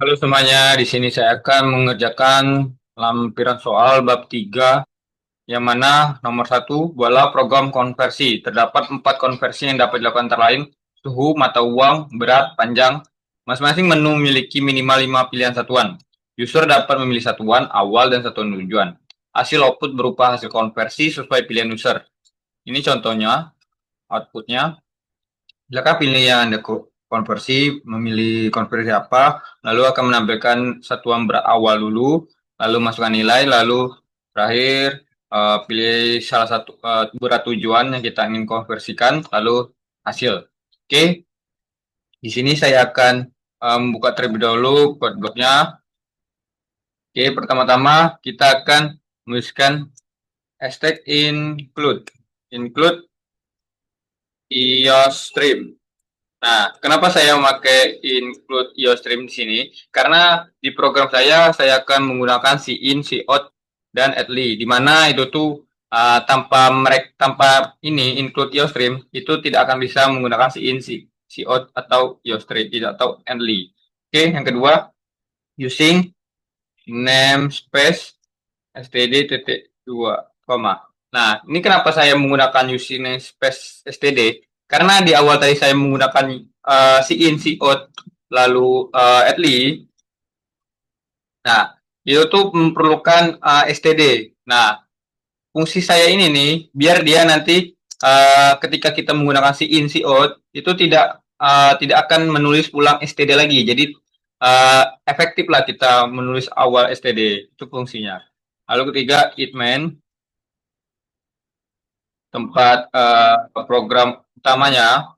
Halo semuanya, di sini saya akan mengerjakan lampiran soal bab 3, yang mana nomor 1, buatlah program konversi. Terdapat 4 konversi yang dapat dilakukan antara lain, suhu, mata uang, berat, panjang. Masing-masing menu memiliki minimal 5 pilihan satuan. User dapat memilih satuan awal dan satuan tujuan. Hasil output berupa hasil konversi sesuai pilihan user. Ini contohnya, outputnya. Silakan pilih yang Anda konversi, memilih konversi apa, lalu akan menampilkan satuan berawal dulu, lalu masukkan nilai, lalu terakhir pilih salah satu berat tujuan yang kita ingin konversikan, lalu hasil. Oke, di sini saya akan membuka terlebih dahulu codeblock-nya. Oke, pertama-tama kita akan menuliskan hashtag include iostream. Nah, kenapa saya memakai include iostream di sini? Karena di program saya akan menggunakan in, out, dan addly, di mana itu tuh tanpa ini include iostream itu tidak akan bisa menggunakan in, out atau iostream tidak atau addly. Oke, yang kedua using namespace std.2, koma. Nah, ini kenapa saya menggunakan using namespace std? Karena di awal tadi saya menggunakan in, out, lalu atli. Nah, itu tuh memerlukan std. Nah, fungsi saya ini nih, biar dia nanti ketika kita menggunakan in, out, itu tidak akan menulis ulang std lagi. Jadi efektif lah kita menulis awal std, itu fungsinya. Lalu ketiga, itman, tempat program utamanya.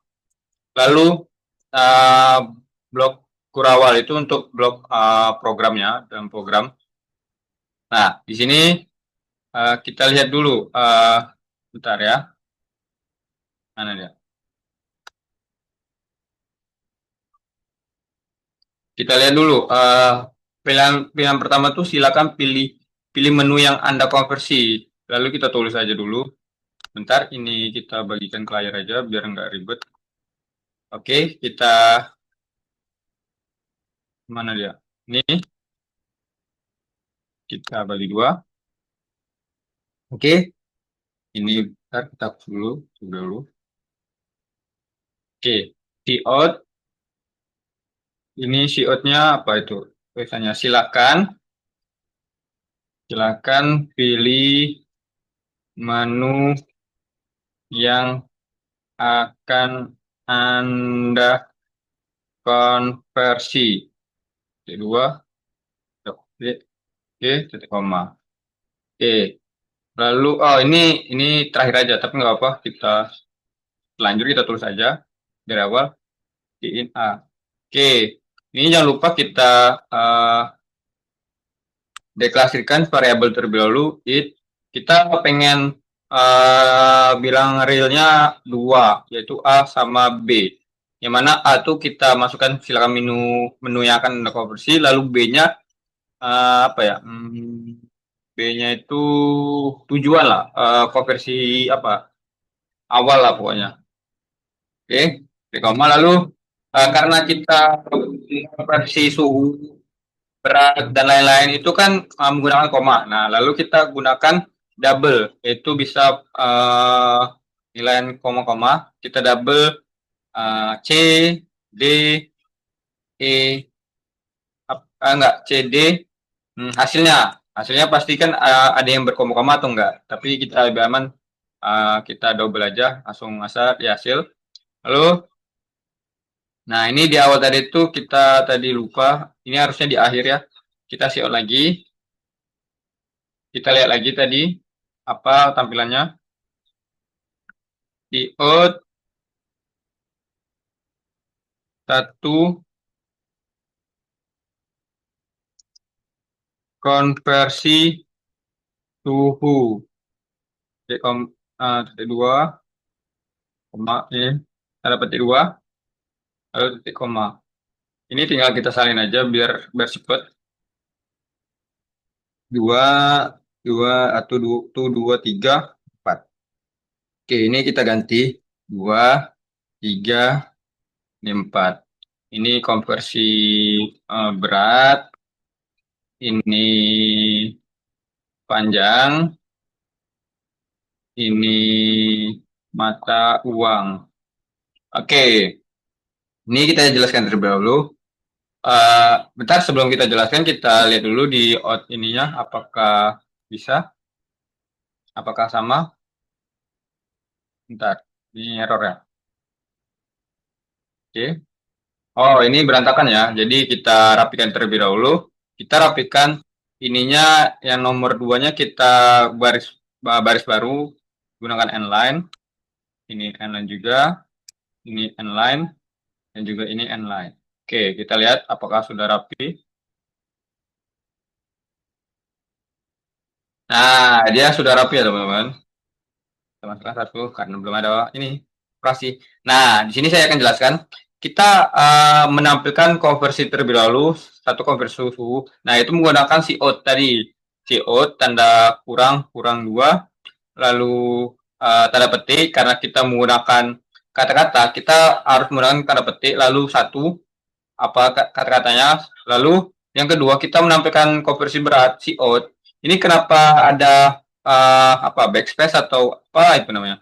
Lalu blok kurawal itu untuk blok programnya dalam program. Nah, di sini kita lihat dulu, bentar ya, mana dia? Kita lihat dulu. Pilihan pertama tuh silakan pilih menu yang Anda konversi. Lalu kita tulis aja dulu. Bentar, ini kita bagikan ke layar aja biar nggak ribet. Oke, kita mana dia? Ini kita bagi dua. Oke, ini bentar kita hapus dulu. Oke, out. Ini out-nya apa itu? Tulisannya silakan pilih menu yang akan Anda konversi. Titik dua, oke, titik koma. Oke, lalu ini terakhir aja, tapi nggak apa, kita lanjut kita tulis aja dari awal in A. Oke, ini jangan lupa kita uh, deklarasikan variabel terlebih dahulu. Kita pengen bilang realnya dua, yaitu A sama B. Yang mana A itu kita masukkan silakan menu yang akan Anda konversi, lalu B-nya apa ya? B-nya itu tujuan lah, konversi apa? Awal lah pokoknya. Oke, di koma lalu karena kita konversi suhu, berat, dan lain-lain itu kan menggunakan koma. Nah, lalu kita gunakan double, yaitu bisa nilai koma-koma, kita double C, D, E, enggak, C, D, hasilnya pasti kan ada yang berkoma-koma atau enggak, tapi kita lebih aman, kita double aja, langsung asal di hasil. Lalu, nah ini di awal tadi itu kita tadi lupa, ini harusnya di akhir ya, kita siot lagi. Kita lihat lagi tadi apa tampilannya. Di out satu konversi suhu. Titik dua, koma ini ada petik dua, lalu titik koma. Ini tinggal kita salin aja biar cepet. Dua, dua atau dua, tiga, empat. Oke, ini kita ganti dua, tiga, ini empat. Ini konversi berat, ini panjang, ini mata uang. Oke, ini kita jelaskan terlebih dahulu. Bentar sebelum kita jelaskan, kita lihat dulu di out ininya, apakah bisa, apakah sama. Bentar, ini error ya. Oke. Oh, ini berantakan ya. Jadi kita rapikan terlebih dahulu. Kita rapikan ininya yang nomor 2-nya kita baris baru gunakan N-line. Ini N-line juga, ini N-line, dan juga ini N-line. Oke, kita lihat apakah sudah rapi. Nah, dia sudah rapi ya teman-teman. Teman-teman satu karena belum ada ini operasi. Nah, di sini saya akan jelaskan. Kita menampilkan konversi terlebih dahulu, satu konversi suhu. Nah, itu menggunakan cout tadi. Cout tanda kurang, kurang 2. Lalu tanda petik, karena kita menggunakan kata-kata, kita harus menggunakan tanda petik, lalu satu, apa kata-katanya. Lalu yang kedua, kita menampilkan konversi berat, cout. Ini kenapa ada backspace atau apa itu namanya?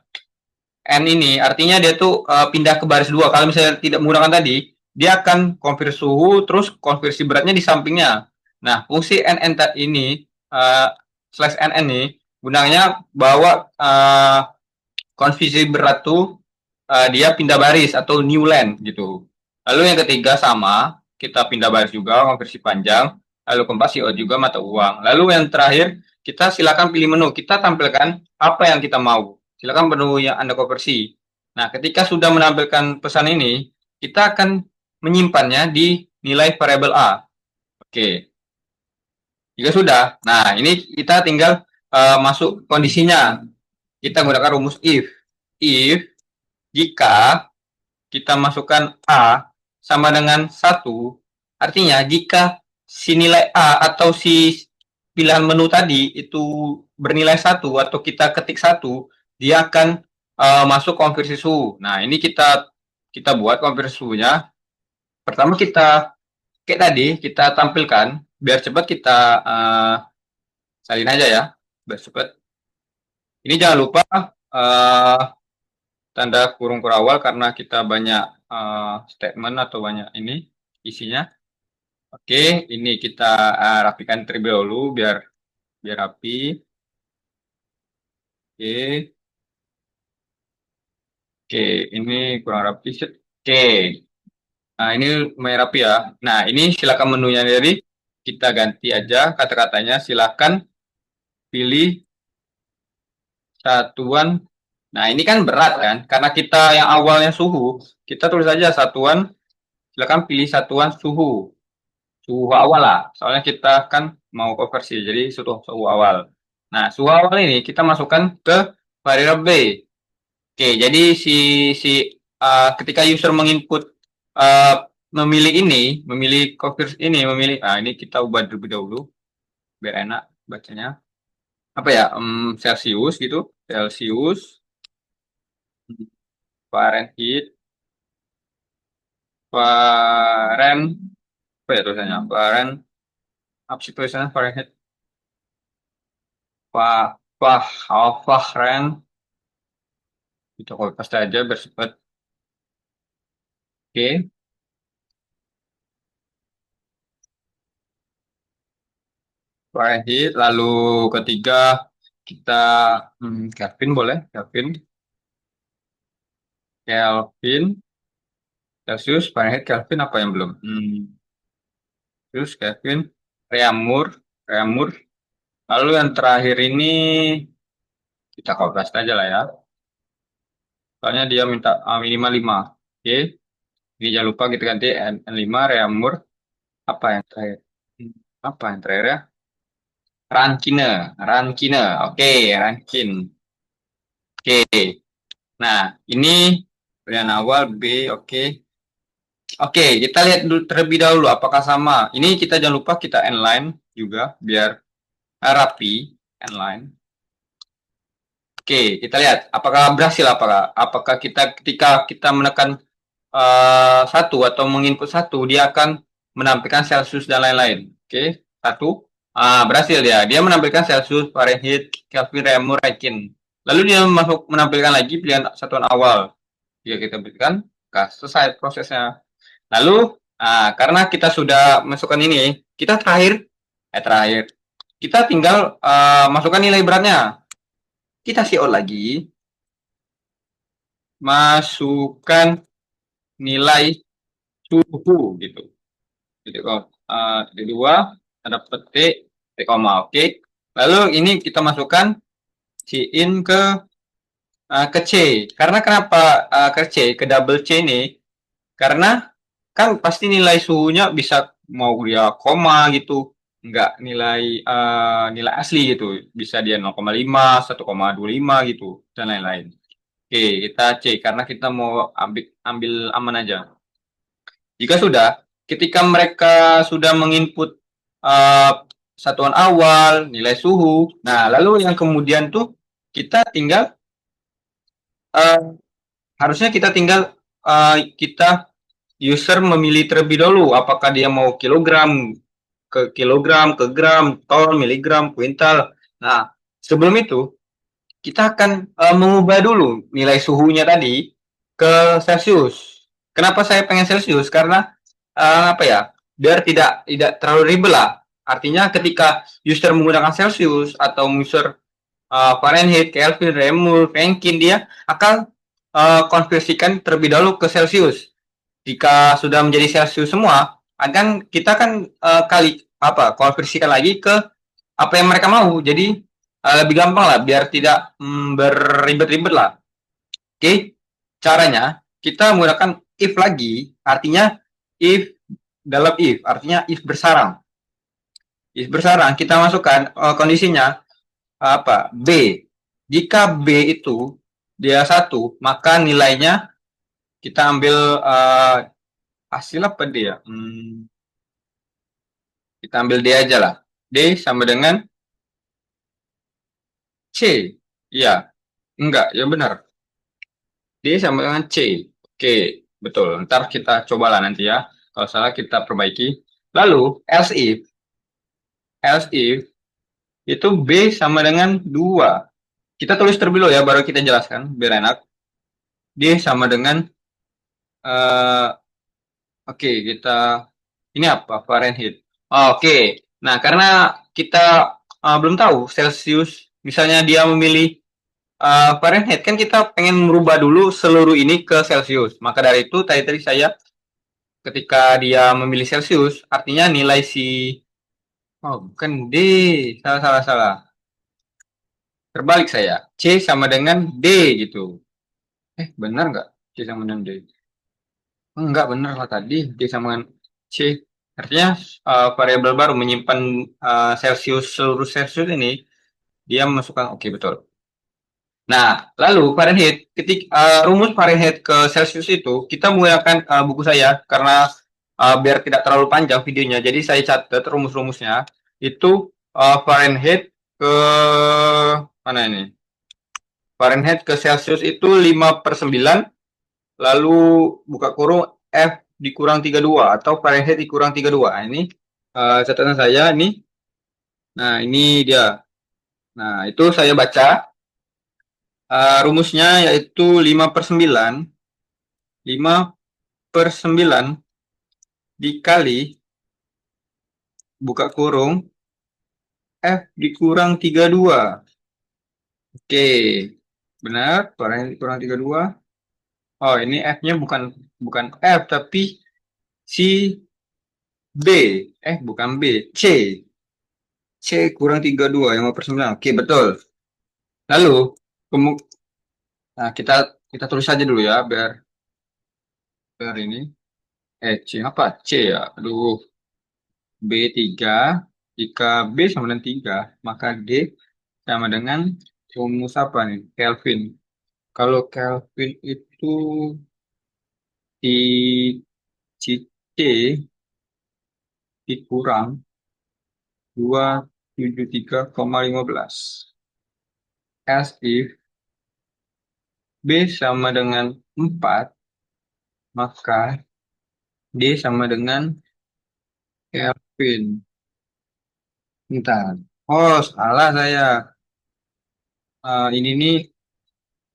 N ini artinya dia tuh pindah ke baris 2. Kalau misalnya tidak menggunakan tadi, dia akan konversi suhu terus konversi beratnya di sampingnya. Nah, fungsi NN ini slash NN ini gunanya bahwa konversi berat tuh dia pindah baris atau new line gitu. Lalu yang ketiga sama, kita pindah baris juga konversi panjang. Lalu keempat CO juga mata uang. Lalu yang terakhir, kita silakan pilih menu. Kita tampilkan apa yang kita mau. Silakan menu yang Anda konversi. Nah, ketika sudah menampilkan pesan ini, kita akan menyimpannya di nilai variabel A. Oke. Jika sudah, nah ini kita tinggal masuk kondisinya. Kita gunakan rumus if. If jika kita masukkan A sama dengan 1, artinya jika si nilai A atau si pilihan menu tadi itu bernilai 1 atau kita ketik 1, dia akan masuk konversi suhu. Nah, ini kita buat konversi suhunya. Pertama kita kayak tadi kita tampilkan biar cepat, kita salin aja ya biar cepat. Ini jangan lupa tanda kurung kurawal karena kita banyak statement atau banyak ini isinya. Oke, ini kita rapikan terlebih dahulu biar rapi. Oke, oke, ini kurang rapi. Oke, nah ini lumayan rapi ya. Nah, ini silakan menunya dari kita ganti aja kata-katanya. Silakan pilih satuan. Nah, ini kan berat kan? Karena kita yang awalnya suhu, kita tulis aja satuan. Silakan pilih satuan suhu. Suhu awal lah. Soalnya kita kan mau konversi, jadi suhu awal. Nah, suhu awal ini kita masukkan ke variabel B. Oke, jadi ketika user menginput memilih ini, memilih converse ini, nah ini kita ubah terlebih dahulu biar enak bacanya. Apa ya? Celsius gitu, Celsius, Fahrenheit, apa ya tulisannya? Apa sih tulisannya Fahrenheit? Fahren, kita copy paste aja bersifat. Oke. Fahrenheit, lalu ketiga kita Kelvin boleh, Kelvin, Celsius, Fahrenheit, Kelvin apa yang belum? Terus Kelvin, Reaumur. Lalu yang terakhir ini kita copy paste aja lah ya. Soalnya dia minta minimal 5. Oke. Ini jangan lupa kita ganti N5 Reaumur. Apa yang terakhir? Apa yang terakhir ya? Rankine. Oke, Rankin. Oke. Nah, ini pilihan awal B, oke. Oke, kita lihat dulu terlebih dahulu apakah sama. Ini kita jangan lupa kita N-line juga biar rapi N-line. Oke, kita lihat apakah berhasil, apakah kita ketika kita menekan satu atau menginput satu, dia akan menampilkan Celsius dan lain-lain. Oke, satu. Berhasil dia. Dia menampilkan Celsius, Fahrenheit, Kelvin, Reaumur, Raikin. Lalu dia menampilkan lagi pilihan satuan awal. Dia kita berikan, selesai prosesnya. Lalu, karena kita sudah masukkan ini, kita terakhir, kita tinggal masukkan nilai beratnya. Kita CO lagi, masukkan nilai suhu gitu. Titik dua, ada petik, titik koma, oke. Lalu ini kita masukkan in ke C. Karena kenapa ke C, ke double C ini? Karena kan pasti nilai suhunya bisa mau dia koma gitu, nggak nilai asli gitu, bisa dia 0,5, 1,25 gitu dan lain-lain. Oke, kita C karena kita mau ambil aman aja. Jika sudah, ketika mereka sudah menginput satuan awal, nilai suhu, nah lalu yang kemudian tuh kita tinggal harusnya kita tinggal kita user memilih terlebih dahulu apakah dia mau kilogram, ke gram, ton, miligram, kuintal. Nah, sebelum itu kita akan mengubah dulu nilai suhunya tadi ke Celsius. Kenapa saya pengen Celsius? Karena apa ya? Biar tidak terlalu ribet lah. Artinya ketika user menggunakan Celsius atau user Fahrenheit, Kelvin, Reaumur, Rankine, dia akan konversikan terlebih dahulu ke Celsius. Jika sudah menjadi Celsius semua, akan kita kan konversikan lagi ke apa yang mereka mau. Jadi lebih gampang lah, biar tidak berribet-ribet lah. Oke, caranya kita menggunakan if lagi, artinya if dalam if, artinya if bersarang. If bersarang, kita masukkan kondisinya B. Jika B itu dia 1, maka nilainya kita ambil hasil apa dia? Kita ambil D aja lah. D sama dengan C. Iya. Enggak, ya benar. D sama dengan C. Oke, betul. Ntar kita cobalah nanti ya. Kalau salah kita perbaiki. Lalu, else if itu B sama dengan 2. Kita tulis terlebih dahulu ya, baru kita jelaskan, biar enak. D sama dengan, oke, kita, ini apa? Fahrenheit. Oke, nah karena kita belum tahu Celsius, misalnya dia memilih Fahrenheit, kan kita pengen merubah dulu seluruh ini ke Celsius. Maka dari itu tadi saya ketika dia memilih Celsius, artinya nilai bukan D, salah. Terbalik saya. C sama dengan D gitu. Benar nggak? C sama dengan D. Enggak, benar lah tadi. D sama dengan C. Artinya variabel baru menyimpan seluruh Celsius ini, dia masukkan, oke, betul. Nah, lalu Fahrenheit, rumus Fahrenheit ke Celsius itu, kita menggunakan buku saya, karena biar tidak terlalu panjang videonya, jadi saya catat rumus-rumusnya, itu Fahrenheit ke, mana ini? Fahrenheit ke Celsius itu 5/9, lalu buka kurung F dikurang 32, atau Fahrenheit dikurang 32. Nah, ini catatan saya, ini. Nah, ini dia. Nah, itu saya baca. Rumusnya yaitu 5/9 dikali buka kurung F dikurang 32. Oke, benar, kurang 32. Oh, ini F-nya bukan F tapi si B. Bukan B, C. C kurang 32, 5/9. Oke, betul. Lalu nah, kita tulis saja dulu ya, biar ini C apa? C ya. Aduh, B3. Jika B sama dengan 3, maka D sama dengan rumus apa nih? Kelvin. Kalau Kelvin itu di C dikurang 273,15. As if B sama dengan 4, maka D sama dengan Kelvin. Bentar. Oh, salah saya. Ini nih,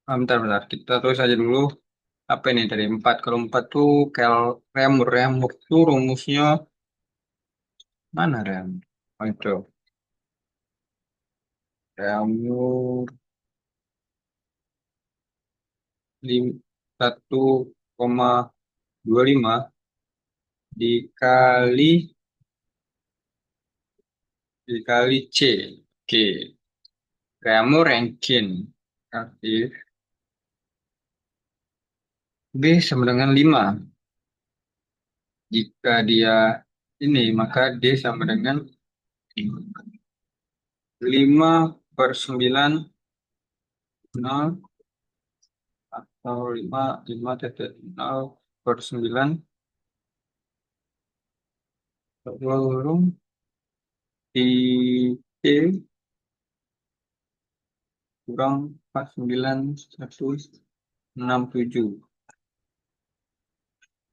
bentar. Kita tulis aja dulu. Apa ini tadi? 4. Kalau 4 tuh remur. Remur tuh rumusnya mana remur? Oh, itu. Remur 1,25 dikali C. Oke. Remur Rankine. Aktif. B sama dengan 5. Jika dia ini, maka D sama dengan 5/9 atau 5,9 kurung di C kurang 4,9,167.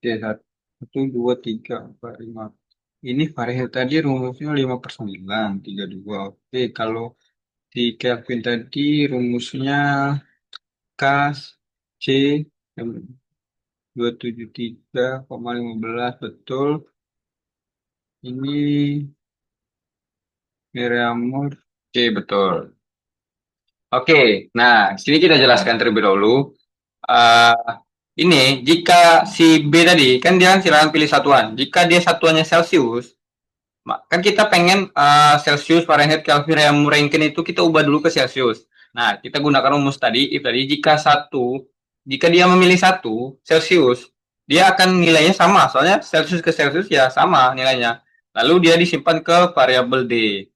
Oke, 1, 2, 3, 4, 5. Ini Fahrenheit tadi rumusnya 5/9, 32. Oke, kalau di Kelvin tadi rumusnya K C 273,15, betul. Ini Miriamur. Oke, betul. Oke, nah sini kita jelaskan terlebih dahulu. Eh, ini jika si B tadi kan dia silakan pilih satuan. Jika dia satuannya Celsius, kan kita pengen Celsius, Fahrenheit, Kelvin, Reaumur, Rankine itu kita ubah dulu ke Celsius. Nah, kita gunakan rumus tadi, if tadi jika dia memilih 1 Celsius, dia akan nilainya sama, soalnya Celsius ke Celsius ya sama nilainya. Lalu dia disimpan ke variabel D.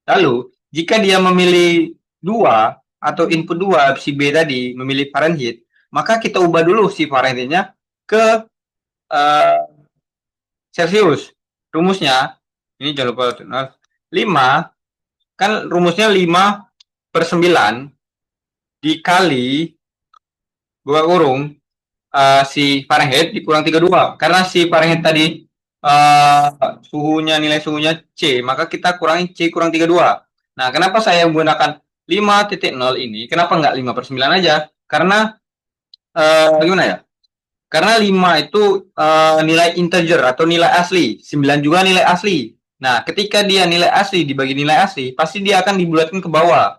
Lalu, jika dia memilih 2 atau input 2 si B tadi memilih Fahrenheit, maka kita ubah dulu si Fahrenheitnya ke uh, Celsius. Rumusnya, ini jangan lupa 5, kan rumusnya 5/9 dikali buka kurung si Fahrenheit dikurang 32. Karena si Fahrenheit tadi nilai suhunya C, maka kita kurangi C kurang 32. Nah, kenapa saya menggunakan 5.0 ini? Kenapa nggak 5/9 aja? Karena gimana ya? Karena 5 itu nilai integer atau nilai asli. 9 juga nilai asli. Nah, ketika dia nilai asli dibagi nilai asli, pasti dia akan dibulatkan ke bawah.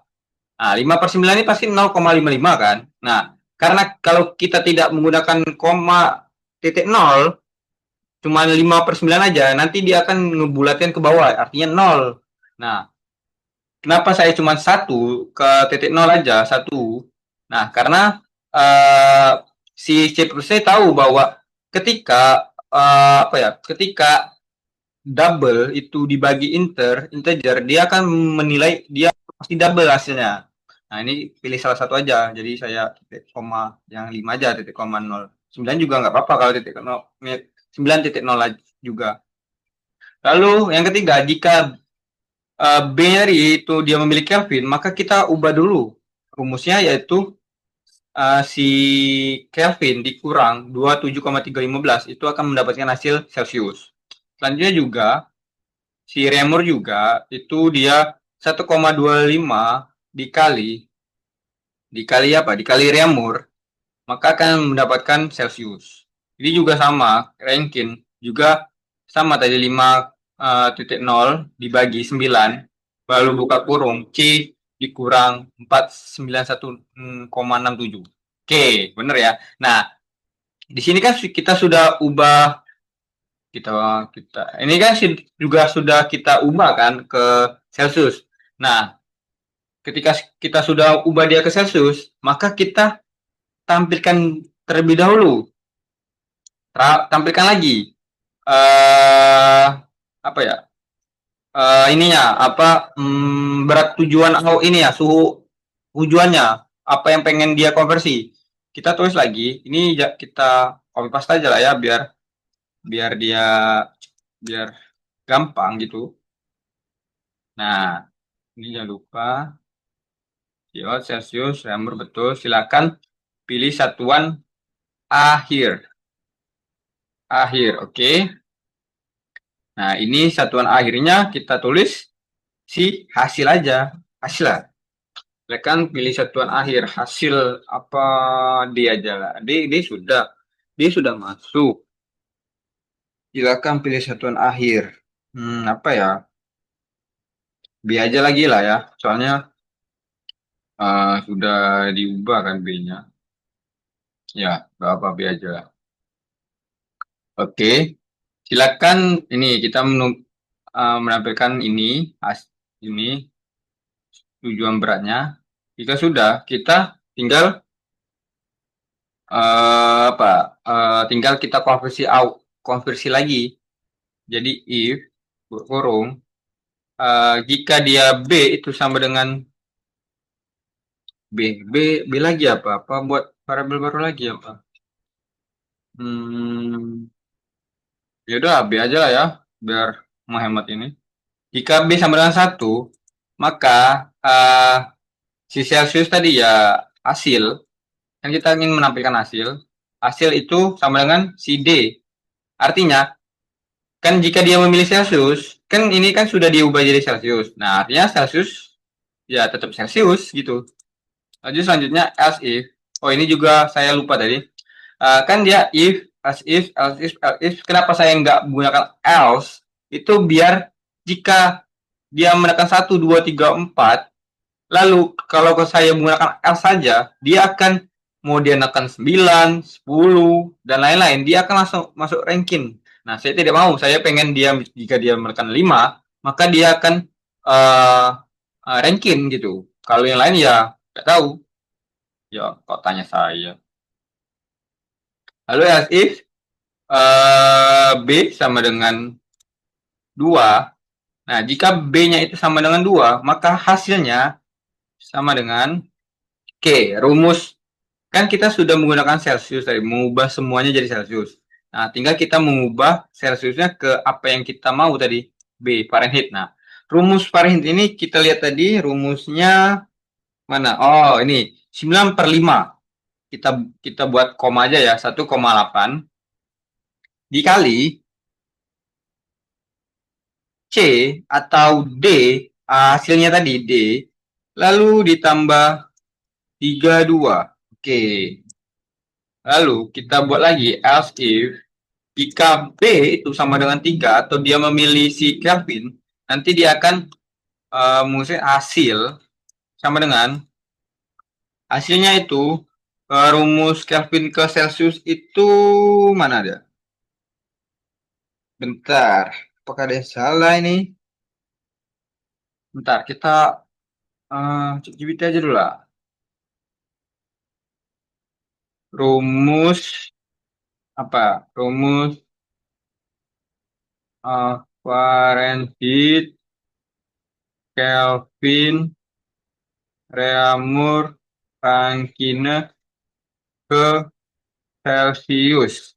Nah, 5/9 ini pasti 0,55 kan? Nah, karena kalau kita tidak menggunakan koma titik 0, cuma 5/9 aja, nanti dia akan ngebulatkan ke bawah, artinya 0. Nah, kenapa saya cuma 1 ke titik 0 aja, 1? Nah, karena si C++ saya tahu bahwa ketika ketika double itu dibagi integer, dia akan menilai dia pasti double hasilnya. Nah, ini pilih salah satu aja. Jadi saya titik koma yang 5 aja, titik koma 0. 9 juga nggak apa-apa kalau titik 0, 9.0 juga. Lalu yang ketiga, jika binary itu dia memiliki Kelvin, maka kita ubah dulu rumusnya, yaitu si Kelvin dikurang 27,315 itu akan mendapatkan hasil Celsius. Selanjutnya juga si Reaumur juga itu dia 1,25 dikali apa? Dikali Reaumur, maka akan mendapatkan Celsius. Ini juga sama, Rankine juga sama tadi 5.0 dibagi 9, lalu buka kurung C dikurang 491,67. Oke, bener ya. Nah, di sini kan kita sudah ubah ini kan juga sudah kita ubah kan ke Celsius. Nah, ketika kita sudah ubah dia ke Celsius, maka kita tampilkan terlebih dahulu. Tampilkan lagi apa ya? Ininya apa berat tujuan ini ya, suhu tujuannya, apa yang pengen dia konversi. Kita tulis lagi, ini kita copy paste aja lah ya, biar biar gampang gitu. Nah, ini jangan lupa Celsius, Reaumur, betul. Silakan pilih satuan akhir. akhir. Oke. Nah, ini satuan akhirnya kita tulis si hasil aja. Hasil lah. Silakan pilih satuan akhir. Hasil apa D aja lah. D sudah. D sudah masuk. Silakan pilih satuan akhir. Apa ya? B aja lagi lah ya. Soalnya sudah diubah kan B-nya. Ya, nggak apa B aja lah. Oke. Silakan ini kita menampilkan ini tujuan beratnya. Jika sudah, kita tinggal tinggal kita konversi lagi. Jadi if kurung jika dia B itu sama dengan B lagi apa buat variabel baru lagi apa? Ya udah B aja lah ya biar menghemat ini. Jika B sama dengan 1, maka si Celsius tadi ya hasil, kan kita ingin menampilkan hasil itu sama dengan si D. Artinya, kan jika dia memilih Celsius, kan ini kan sudah diubah jadi Celsius. Nah, artinya Celsius ya tetap Celsius gitu. Lanjut selanjutnya else if. Oh, ini juga saya lupa tadi. Kan dia if, else if. Kenapa saya nggak menggunakan else? Itu biar jika dia menekan 1, 2, 3, 4, lalu kalau saya menggunakan else saja, dia akan mau dia menekan 9, 10, dan lain-lain, dia akan langsung masuk ranking. Nah, saya tidak mau. Saya pengen dia, jika dia menekan 5, maka dia akan ranking gitu. Kalau yang lain ya nggak tahu. Ya, kok tanya saya. Lalu as if B sama dengan 2. Nah, jika B-nya itu sama dengan 2, maka hasilnya sama dengan K. Rumus, kan kita sudah menggunakan Celsius tadi, mengubah semuanya jadi Celsius. Nah, tinggal kita mengubah Celsiusnya ke apa yang kita mau tadi, B, Fahrenheit. Nah, rumus Fahrenheit ini kita lihat tadi, rumusnya mana? Oh, ini 9/5. Kita buat koma aja ya, 1,8 dikali C atau D, hasilnya tadi D, lalu ditambah 32. Oke. Lalu kita buat lagi else if jika B itu sama dengan 3 atau dia memilih si Kelvin, nanti dia akan mengusir hasil sama dengan hasilnya itu rumus Kelvin ke Celsius itu mana dia? Bentar, apakah ada yang salah ini? Bentar, kita cek GPT aja dulu lah. Rumus apa? Rumus Fahrenheit, Kelvin, Reaumur, Rankine ke Celsius.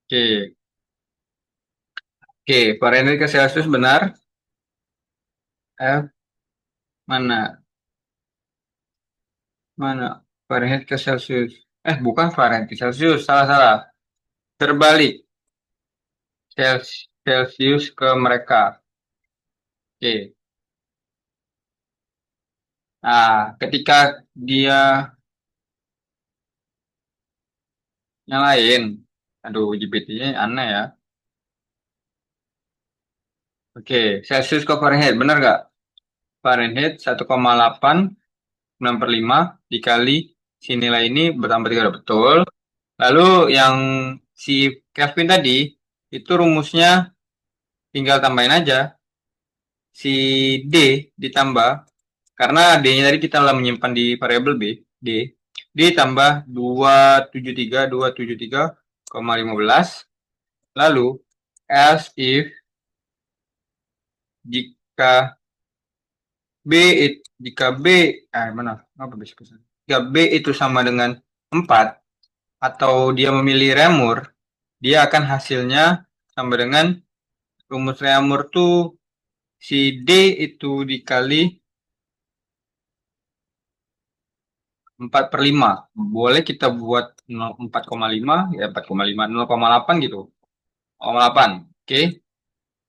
Oke, oke, Fahrenheit ke Celsius benar. F mana? Mana? Fahrenheit ke Celsius. Bukan Fahrenheit ke Celsius, salah. Terbalik. Celsius ke mereka. Oke. Nah, ketika dia nyalain, aduh, GPT-nya aneh ya. Oke, Celsius ke Fahrenheit, benar nggak? Fahrenheit 1,8 dikali si nilai ini bertambah 3 betul. Lalu yang si Kelvin tadi, itu rumusnya tinggal tambahin aja. Si D ditambah, karena D-nya tadi kita telah menyimpan di variabel D ditambah 273,15. Lalu, else if jika mana? Apa bisa jika B itu sama dengan 4 atau dia memilih Reaumur, dia akan hasilnya sama dengan rumus Reaumur tuh si D itu dikali 4/5. Boleh kita buat 4,5, ya 4,5, 0,8 gitu. 0,8. Oke.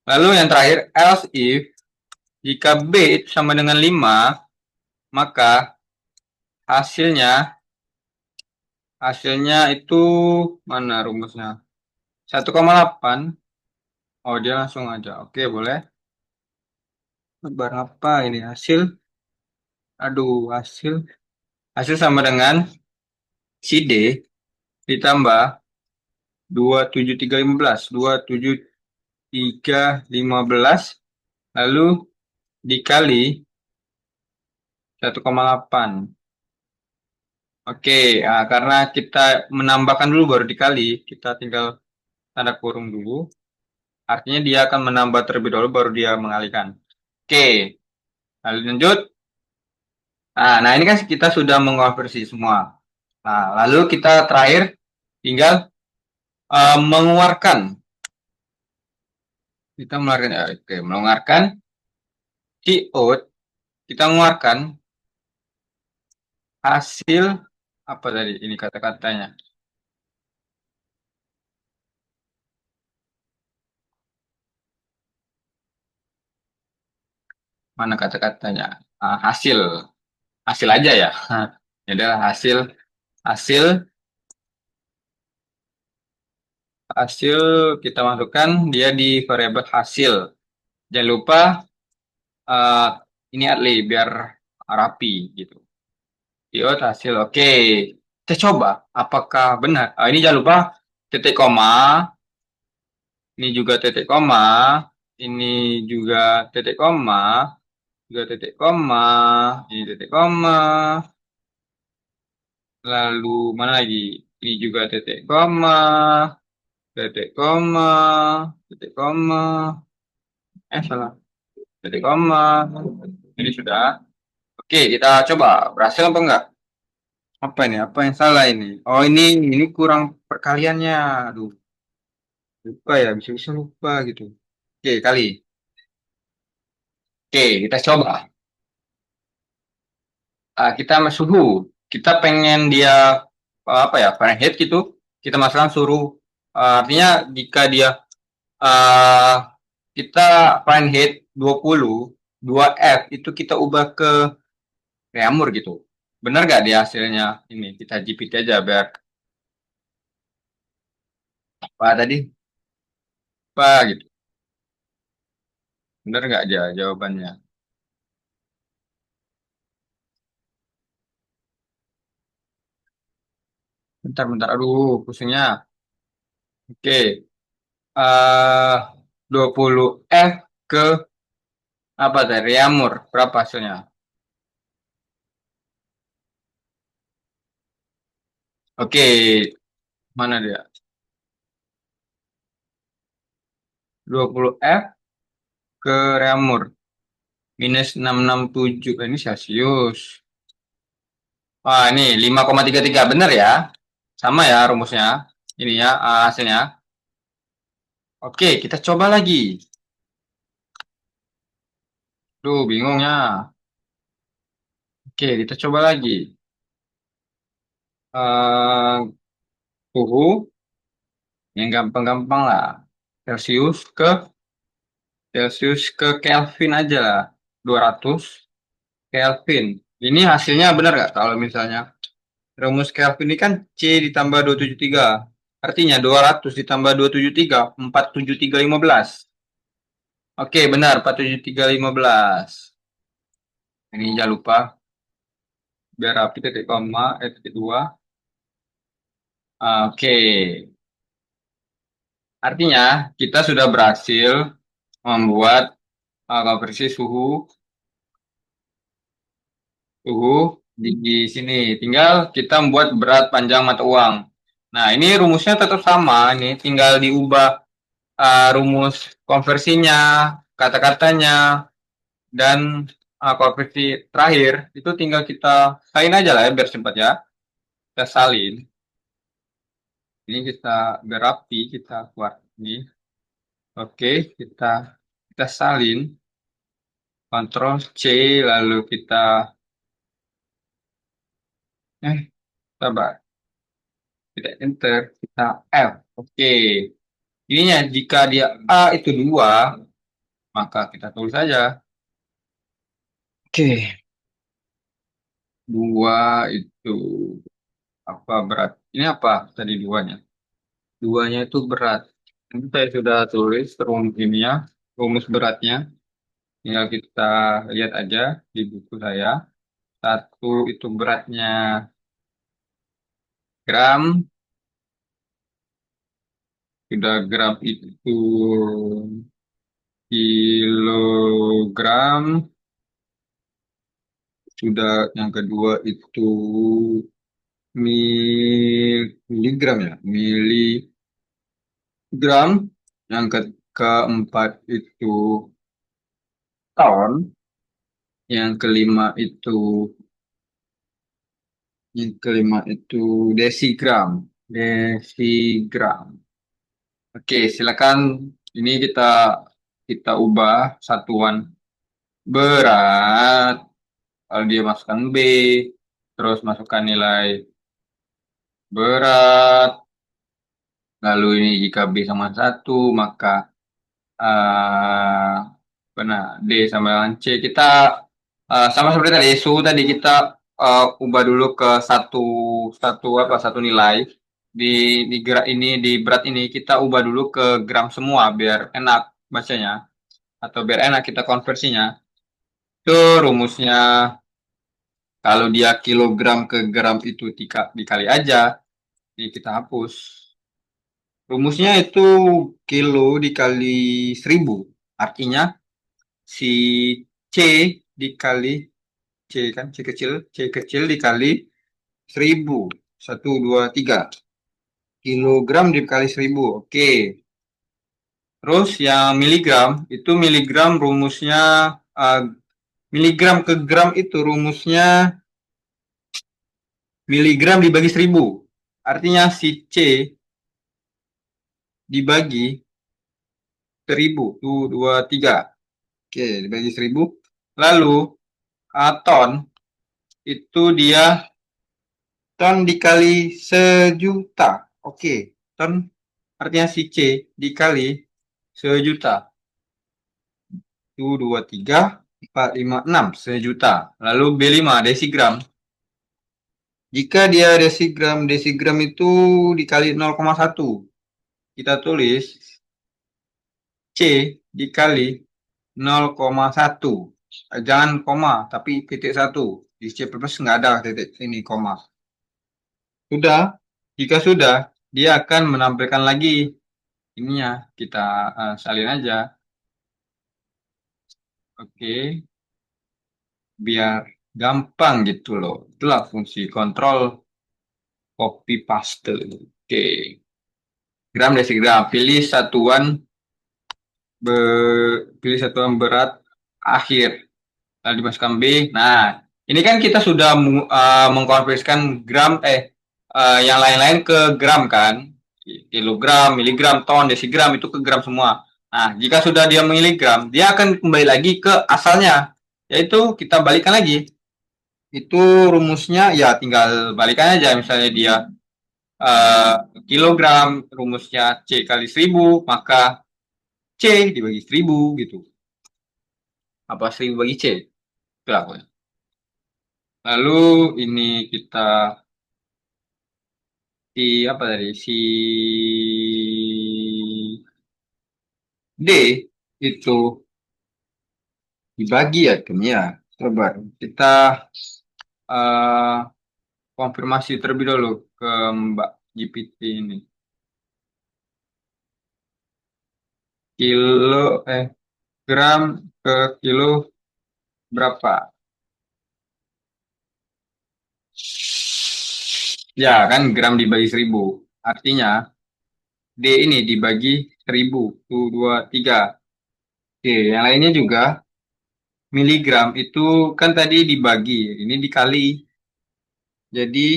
Lalu yang terakhir, else if, jika B itu sama dengan 5, maka hasilnya itu mana rumusnya? 1,8. Oh, dia langsung aja. Oke, boleh. Berapa ini hasil? Aduh, hasil sama dengan si D ditambah 27315, 27315, lalu dikali 1,8. Oke, karena kita menambahkan dulu baru dikali, kita tinggal tanda kurung dulu. Artinya dia akan menambah terlebih dahulu baru dia mengalihkan. Oke, lalu lanjut. Nah, ini kan kita sudah mengonversi semua. Nah, lalu kita terakhir tinggal mengeluarkan. Kita mengeluarkan, mengeluarkan Cout. Kita mengeluarkan hasil apa tadi ini kata-katanya. Mana kata-katanya? Hasil aja ya. Ini adalah hasil hasil kita masukkan dia di variabel hasil. Jangan lupa uh, ini adli biar rapi gitu. Iot hasil. Oke. Kita coba apakah benar. Ini jangan lupa titik koma. Ini juga titik koma. Ini juga titik koma. Juga titik koma. Ini titik koma. Lalu mana lagi? Ini juga titik koma. Titik koma. Titik koma. Salah. Titik koma. Ini sudah. Oke, kita coba. Berhasil apa enggak? Apa ini? Apa yang salah ini? Oh, ini kurang perkaliannya. Aduh, lupa ya. Bisa-bisa lupa gitu. Oke, kali. Oke, kita coba. Kita sama suhu. Kita pengen dia apa ya? Fahrenheit gitu. Kita masukkan suruh. Artinya jika dia uh, kita Fahrenheit 20, 2F itu kita ubah ke Reaumur gitu. Benar nggak dia hasilnya? Ini kita GPT aja biar apa tadi? Apa gitu. Benar nggak aja jawabannya? Bentar. Aduh, pusingnya. Oke. 20F ke apa tadi? Reaumur. Berapa hasilnya? Oke. Mana dia? 20F ke Reaumur. Minus 667. Ini Celsius. Wah, ini 5,33. Benar ya? Sama ya rumusnya. Ini ya hasilnya. Oke, kita coba lagi. Duh, bingungnya. Oke, kita coba lagi. eh Suhu yang gampang-gampang lah. Celsius ke Celsius ke Kelvin aja lah. 200 Kelvin. Ini hasilnya benar nggak? Kalau misalnya rumus Kelvin ini kan C ditambah 273. Artinya 200 ditambah 273, 47315. Oke, benar, 47315. Ini jangan lupa, biar rapi titik koma, titik dua. Oke, artinya kita sudah berhasil membuat konversi suhu di sini. Tinggal kita membuat berat panjang mata uang. Nah, ini rumusnya tetap sama. Ini tinggal diubah rumus konversinya, kata-katanya, dan konversi terakhir. Itu tinggal kita salin aja lah ya, biar cepat ya. Kita salin. Ini kita biar rapi, kita keluar ini. Oke, kita salin. Ctrl C, lalu kita Eh, sabar. Kita enter, kita F. Oke. Ininya jika dia A itu 2, maka kita tulis saja. Oke. 2 itu apa berat? Ini apa tadi duanya? Duanya itu berat. Ini saya sudah tulis rumus beratnya. Tinggal kita lihat aja di buku saya. Satu itu beratnya gram, sudah gram itu kilogram, sudah yang kedua itu miligram ya, miligram, yang keempat itu ton, yang kelima itu desigram, desigram. Oke, silakan. Ini kita kita ubah satuan berat. Kalau dia masukkan B, terus masukkan nilai berat. Lalu ini jika B sama 1, maka eh benar D sama dengan C. Kita sama seperti tadi suhu tadi kita ubah dulu ke satu satu apa satu nilai di gerak ini di berat ini kita ubah dulu ke gram semua biar enak bacanya atau biar enak kita konversinya. Itu rumusnya. Kalau dia kilogram ke gram itu dikali aja, ini kita hapus. Rumusnya itu kilo dikali 1000. Artinya si C dikali C kan C kecil dikali 1000. 1, 2, 3. Kilogram dikali 1000. Oke. Terus yang miligram itu miligram rumusnya miligram ke gram itu rumusnya miligram dibagi 1000. Artinya si C dibagi 1000. 1, 2, 3. Oke, dibagi 1000. Lalu ton itu dia ton dikali sejuta. Oke, ton artinya si C dikali sejuta. 1, 2, 3, 4, 5, 6 sejuta. Lalu B5 desigram. Jika dia desigram itu dikali 0,1. Kita tulis C dikali 0,1. Jangan koma, tapi titik 1. Di C++ nggak ada titik ini koma. Sudah, jika sudah, dia akan menampilkan lagi ininya. Kita salin aja. Oke, biar gampang gitu loh. Itulah fungsi kontrol copy paste. Oke, gram desigram. Pilih satuan berat akhir. Lalu dimasukkan B. Nah, ini kan kita sudah mengkonversikan gram yang lain-lain ke gram kan, kilogram, miligram, ton, desigram itu ke gram semua. Nah, jika sudah dia miligram, dia akan kembali lagi ke asalnya, yaitu kita balikan lagi. Itu rumusnya ya tinggal balikan aja, misalnya dia kilogram, rumusnya C kali 1000, maka C dibagi 1000 gitu. Apa 1000 bagi C? Itulah pokoknya. Lalu ini kita apa tadi D itu dibagi ya ya. Coba kita uh, konfirmasi terlebih dahulu ke Mbak GPT ini. Kilo gram ke kilo berapa? Ya kan gram dibagi 1000. Artinya D ini dibagi 1000. 1, 2, 3. Oke, yang lainnya juga miligram itu kan tadi dibagi, ini dikali. Jadi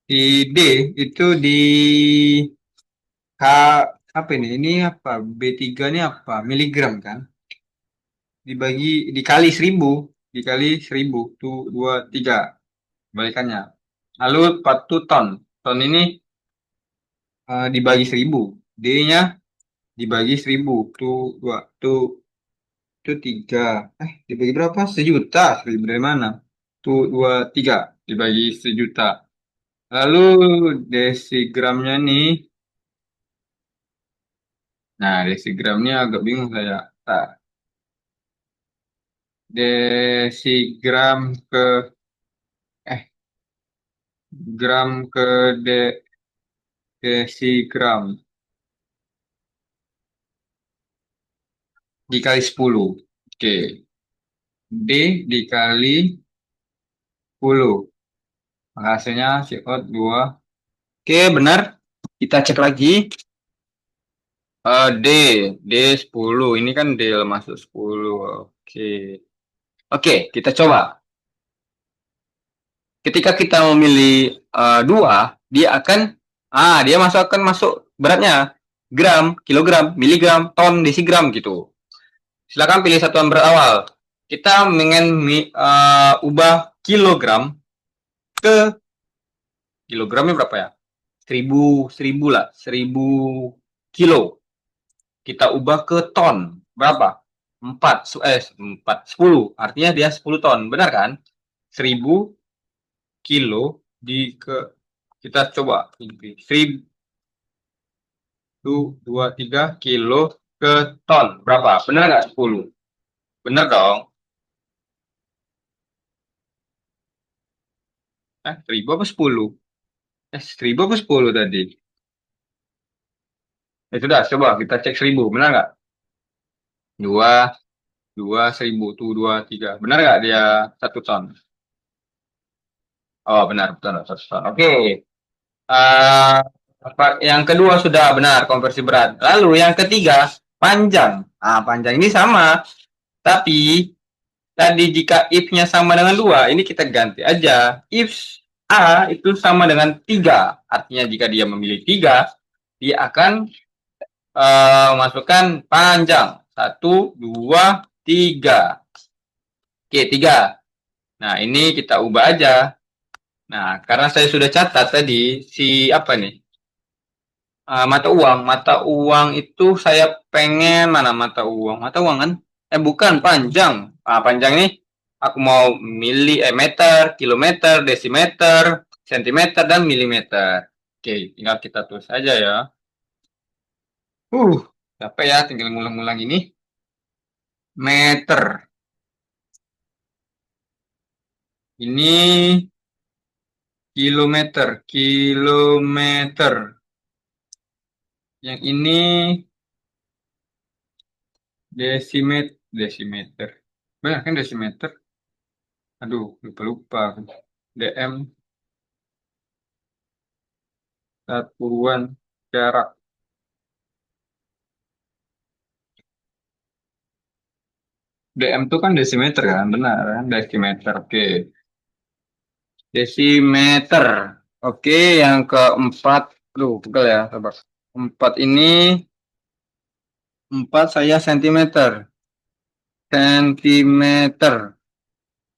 di D itu di K apa ini? Ini apa? B3 ini apa? Miligram kan? Dibagi dikali 1000. dikali 1000 tuh 23 balikannya. Lalu 4 ton. Ton ini dibagi 1000. D-nya dibagi 1000 tuh 2 tuh 3. Dibagi berapa? Sejuta. 1000 dari mana? Tuh 23 dibagi sejuta. Lalu desigramnya nih. Nah, desigramnya agak bingung saya. Nah, desigram ke eh gram ke desigram dikali 10. Oke. D dikali 10. Hasilnya CO 2. Oke, benar. Kita cek lagi. D, D 10. Ini kan D masuk 10. Oke. Oke, kita coba. Ketika kita memilih 2, dia akan masuk beratnya. Gram, kilogram, miligram, ton, desigram gitu. Silakan pilih satuan berat awal. Kita ingin ubah kilogram ke kilogramnya berapa ya? 1000 lah, 1000 kilo. Kita ubah ke ton. Berapa? 10. Artinya dia 10 ton. Benar kan? 1000 kilo kita coba. 1023 kilo ke ton. Berapa? Benar nggak 10? Benar dong. 1000 apa 10? 1000 apa 10 tadi? Sudah, coba kita cek 1000. Benar nggak? 2, 2, 1000. Tuh, 2, 3. Benar nggak dia 1 ton? Oh, benar, betul, 1 ton. Oke. Eh, yang kedua sudah benar, konversi berat. Lalu yang ketiga, panjang. Panjang ini sama. Tapi, tadi jika if-nya sama dengan 2, ini kita ganti aja. If A itu sama dengan 3. Artinya jika dia memilih 3, dia akan masukkan panjang. 1, 2, 3. Oke, 3. Nah, ini kita ubah aja. Nah, karena saya sudah catat tadi, apa nih? Mata uang itu saya pengen mana mata uang kan? Bukan panjang. Panjang ini aku mau meter, kilometer, desimeter, sentimeter dan milimeter. Oke, tinggal kita tulis aja ya. Capek ya, tinggal ngulang-ngulang ini. Meter. Ini kilometer, kilometer. Yang ini desimeter. Banyak kan desimeter? Aduh, lupa-lupa. DM satuan jarak. DM itu kan desimeter kan? Benar kan? Desimeter. Oke. Desimeter. Oke, yang keempat. Aduh, pegel ya. Sabar. 4 ini. 4 saya sentimeter. Sentimeter.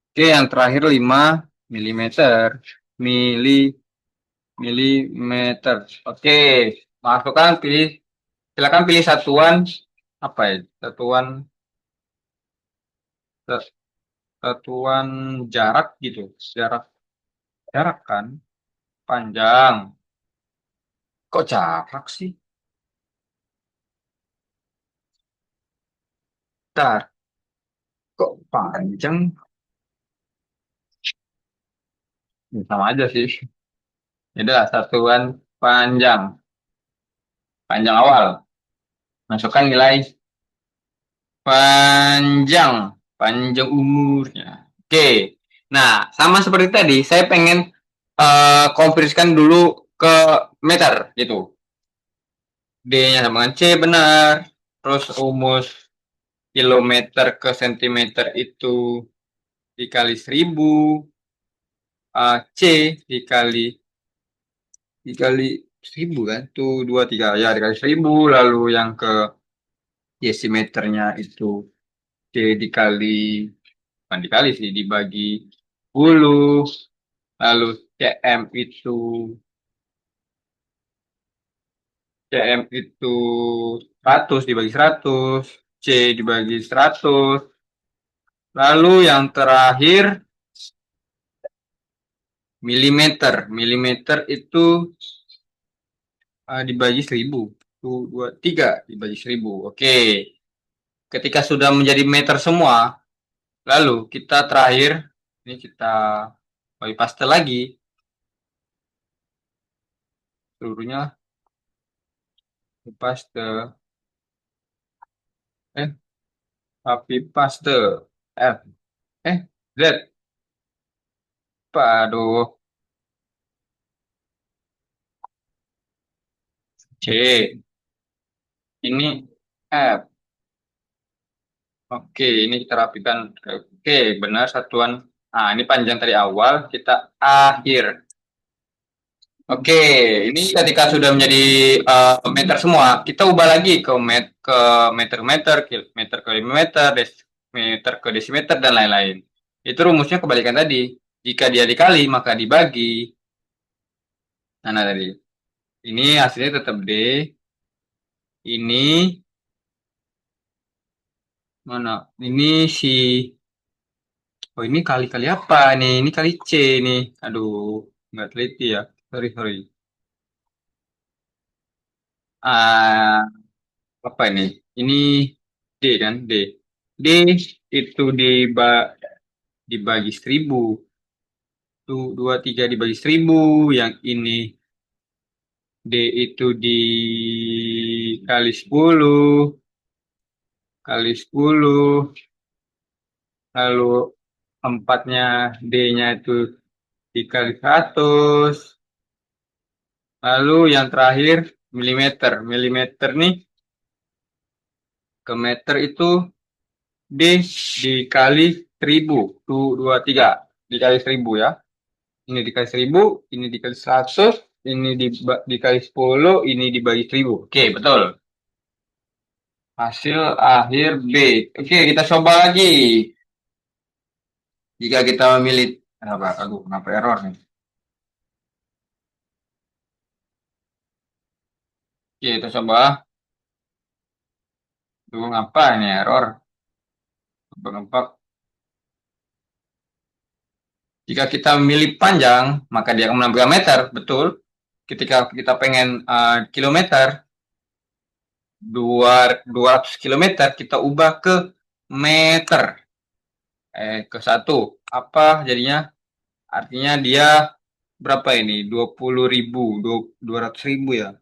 Oke, yang terakhir 5 milimeter. Milimeter. Oke, masukkan silakan pilih satuan apa ya? Satuan jarak gitu. Jarak kan panjang. Kok jarak sih? Bentar, kok panjang? Sama aja sih. Jadi satuan panjang. Panjang awal. Masukkan nilai panjang. Panjang umurnya. Oke. Nah, sama seperti tadi, saya pengen konversikan dulu ke meter gitu. D-nya sama dengan C benar. Terus rumus kilometer ke sentimeter itu dikali 1000. C dikali 1000 kan. Tuh 2, 3. Ya, dikali 1000. Lalu yang ke desimeternya itu C dikali bukan dikali sih, dibagi 10, lalu CM itu 100 dibagi 100, C dibagi 100, lalu yang terakhir milimeter. Milimeter itu dibagi 1000. 1, 2, 3 dibagi 1000. Oke. Ketika sudah menjadi meter semua, lalu kita terakhir, ini kita copy paste lagi seluruhnya, paste, eh, copy paste, F, Z, aduh, C, ini F. Oke, ini kita rapikan. Oke, benar satuan. Nah, ini panjang dari awal, kita akhir. Oke, ini ketika sudah menjadi meter semua, kita ubah lagi ke meter-meter, meter ke meter, meter ke desimeter, dan lain-lain. Itu rumusnya kebalikan tadi. Jika dia dikali, maka dibagi. Nah, tadi. Ini hasilnya tetap D. Ini, mana? Ini si, oh ini kali-kali apa nih? Ini kali C nih. Aduh, nggak teliti ya. Sorry, sorry. Ah, apa ini? Ini D kan? D. D itu dibagi 1000. Tuh, 23 dibagi 1000. Yang ini D itu dikali 10. Kali 10. Lalu empatnya D-nya itu dikali 100. Lalu yang terakhir milimeter. Milimeter nih ke meter itu D dikali 1000. Tuh, 23 dikali 1000 ya. Ini dikali 1000, ini dikali 100, ini dikali 10, ini dibagi 1000. Oke, betul. Hasil akhir B. Oke, kita coba lagi. Jika kita memilih, kenapa error nih? Oke, kita coba. Tunggu, ngapa ini error? Gempak. Jika kita memilih panjang, maka dia akan menambah meter, betul. Ketika kita pengen kilometer, 200 kilometer, kita ubah ke meter. Ke 1. Apa jadinya? Artinya dia berapa ini? 20.000, 200.000 ya.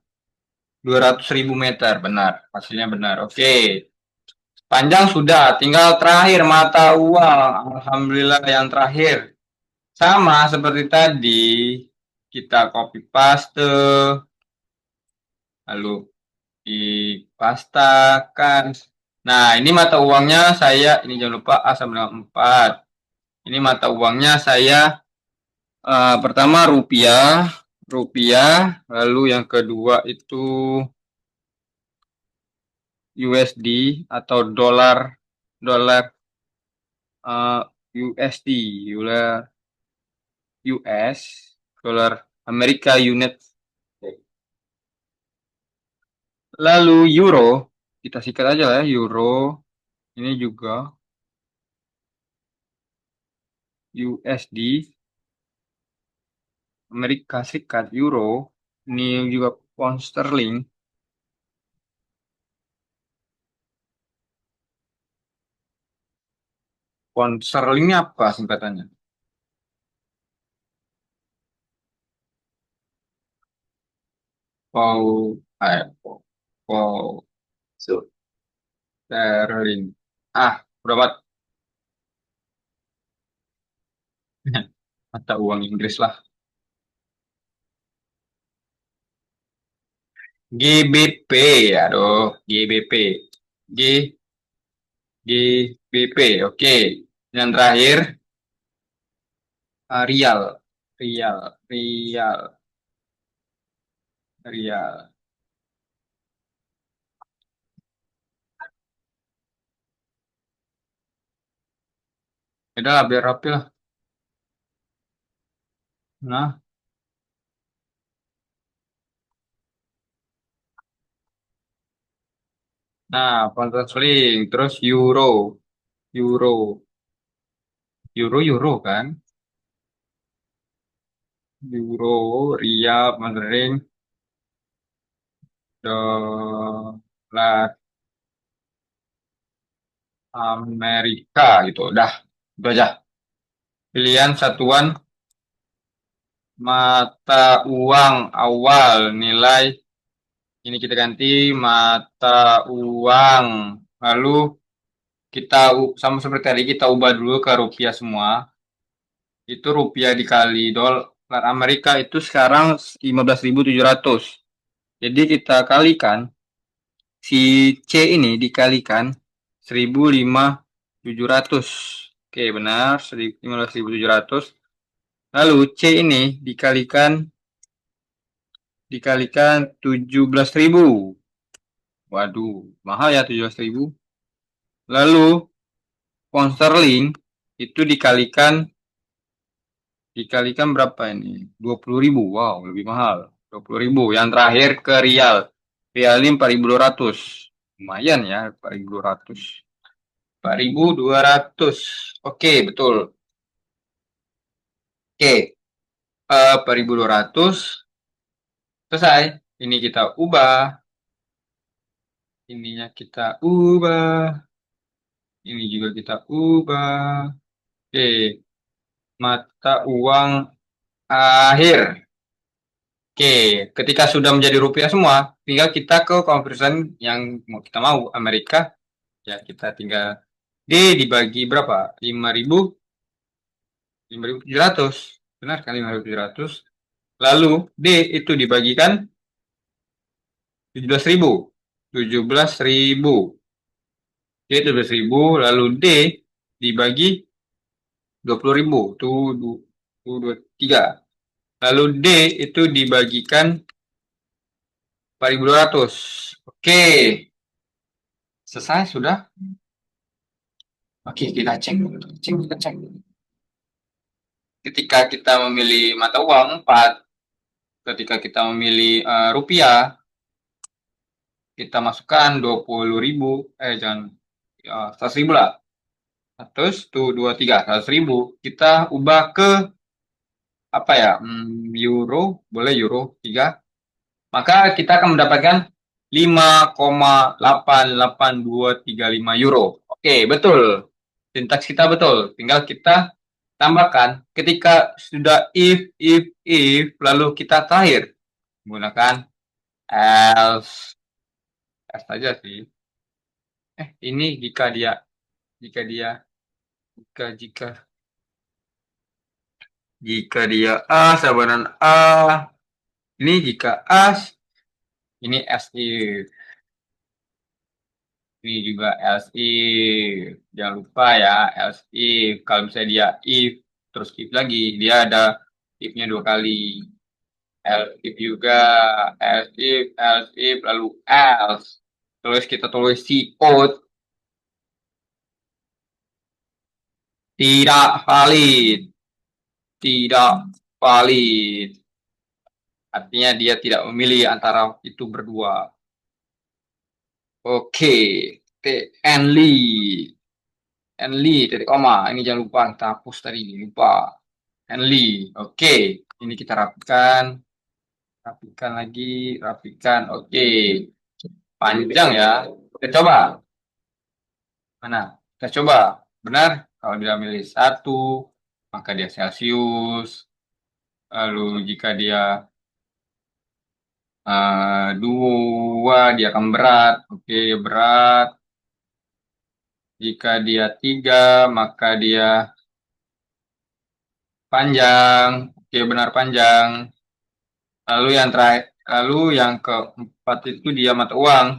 200.000 meter, benar. Hasilnya benar. Oke. Panjang sudah, tinggal terakhir mata uang. Alhamdulillah yang terakhir. Sama seperti tadi, kita copy paste, lalu dipastakan. Nah, ini mata uangnya saya, ini jangan lupa A sama dengan 4. Ini mata uangnya saya pertama rupiah, lalu yang kedua itu USD atau dolar, dolar USD, dolar US, dolar Amerika Unit. Lalu euro, kita sikat aja lah ya, euro. Ini juga USD, Amerika Serikat, euro. Ini juga pound sterling. Pound sterling ini apa singkatannya? Pound, pound sterling. Berapa? Mata uang Inggris lah. GBP, aduh, GBP. G, GBP, oke. Yang terakhir, Rial. Rial, Rial, Rial. Udah lah, biar rapi lah. Nah, pound sterling, terus euro, euro, euro kan, euro, rial, mandarin, dolar Amerika gitu. Udah, itu aja. Pilihan satuan mata uang awal nilai ini kita ganti mata uang. Lalu kita sama seperti tadi kita ubah dulu ke rupiah semua. Itu rupiah dikali dolar Amerika itu sekarang 15.700. Jadi kita kalikan si C ini dikalikan 15.700. Oke, benar, 15.700. Lalu C ini dikalikan 17.000. Waduh, mahal ya 17.000. Lalu pound sterling itu dikalikan berapa ini? 20.000. Wow, lebih mahal. 20.000. Yang terakhir ke rial. Rial ini 4.200. Lumayan ya, 4.200. 4.200. Oke, betul. Oke, 4.200 selesai. Ini kita ubah. Ininya kita ubah. Ini juga kita ubah. Oke, mata uang akhir. Oke, ketika sudah menjadi rupiah semua, tinggal kita ke conversion yang mau kita mau Amerika. Ya, kita tinggal D dibagi berapa? 5.000, 5.700. Benar kan 5.700? Lalu D itu dibagikan 17.000. 17.000. D 17.000, lalu D dibagi 20.000. Tuh, 2, 3. Lalu D itu dibagikan 4.200. Oke, selesai sudah. Oke, kita cek. Kita cek. Ketika kita memilih mata uang 4, ketika kita memilih rupiah, kita masukkan 20.000, jangan, 100.000 lah. 100, tuh 2, 3, 100.000. Kita ubah ke apa ya? Euro, boleh euro 3. Maka kita akan mendapatkan 5,88235 euro. Oke, betul. Sintaks kita betul. Tinggal kita tambahkan ketika sudah if, lalu kita terakhir menggunakan else. Else saja sih. Ini jika dia, jika dia, jika dia A, sabanan A. Ini jika as, ini as if. Ini juga else if. Jangan lupa ya, else if. Kalau misalnya dia if, terus if lagi, dia ada if-nya 2 kali. Else if juga, else if, lalu else. Terus kita tulis si out, tidak valid. Tidak valid. Artinya dia tidak memilih antara itu berdua. Oke, Enli. Enli dari koma. Ini jangan lupa kita hapus tadi, lupa. Enli. Oke, ini kita rapikan. Rapikan lagi, rapikan. Oke. Panjang ya. Kita coba. Mana? Kita coba. Benar? Kalau dia milih 1, maka dia Celcius. Lalu jika dia 2, dia akan berat. Oke, berat. Jika dia 3, maka dia panjang. Oke, benar panjang. Lalu yang terakhir, lalu yang keempat itu dia mata uang.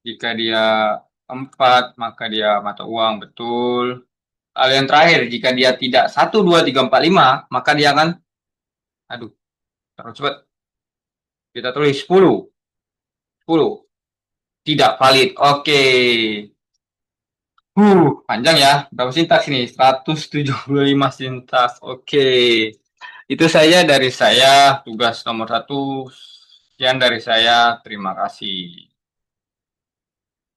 Jika dia 4, maka dia mata uang, betul. Lalu yang terakhir, jika dia tidak 1, 2, 3, 4, 5, maka dia akan, aduh, terus cepat. Kita tulis 10. 10. Tidak valid. Oke. Panjang ya. Berapa sintaks ini? 175 sintaks. Oke. Itu saja dari saya. Tugas nomor 1. Sekian dari saya. Terima kasih.